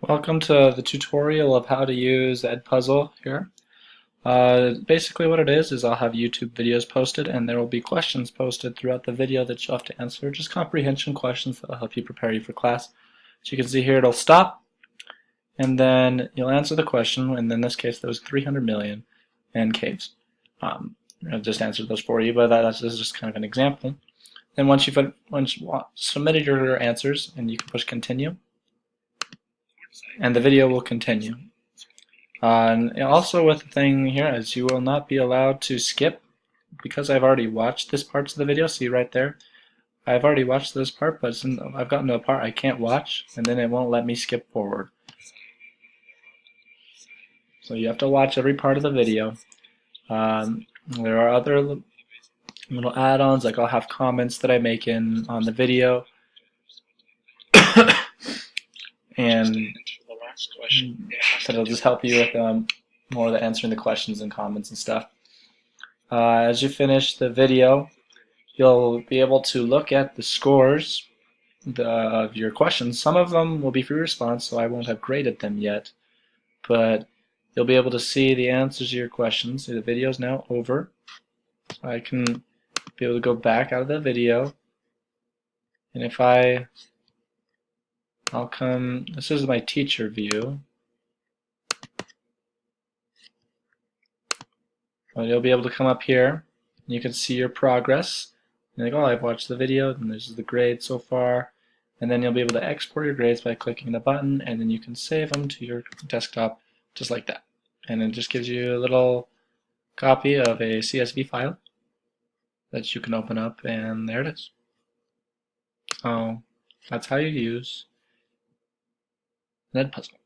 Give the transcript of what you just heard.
Welcome to the tutorial of how to use edpuzzle here. Basically what it is I'll have YouTube videos posted and there will be questions posted throughout the video that you'll have to answer, just comprehension questions that will help you prepare you for class. As you can see here, it'll stop and then you'll answer the question, and in this case there was 300 million and caves. I've just answered those for you, but that's just kind of an example. Then once you've submitted your answers, and you can push continue, and the video will continue. And also with the thing here is you will not be allowed to skip, because I've already watched this parts of the video. See right there, I've already watched this part, but I've gotten to a part I can't watch, and then it won't let me skip forward. So you have to watch every part of the video. There are other little add-ons, like I'll have comments that I make on the video, and that'll just help you with more of the answering the questions and comments and stuff. As you finish the video, you'll be able to look at the scores of your questions. Some of them will be free response, so I won't have graded them yet, but you'll be able to see the answers to your questions. The video is now over. I can be able to go back out of the video, and if I'll come, this is my teacher view. Well, you'll be able to come up here, and you can see your progress. You're like, oh, I've watched the video, and this is the grade so far. And then you'll be able to export your grades by clicking the button, and then you can save them to your desktop just like that. And it just gives you a little copy of a CSV file that you can open up, and there it is. So that's how you use an edpuzzle.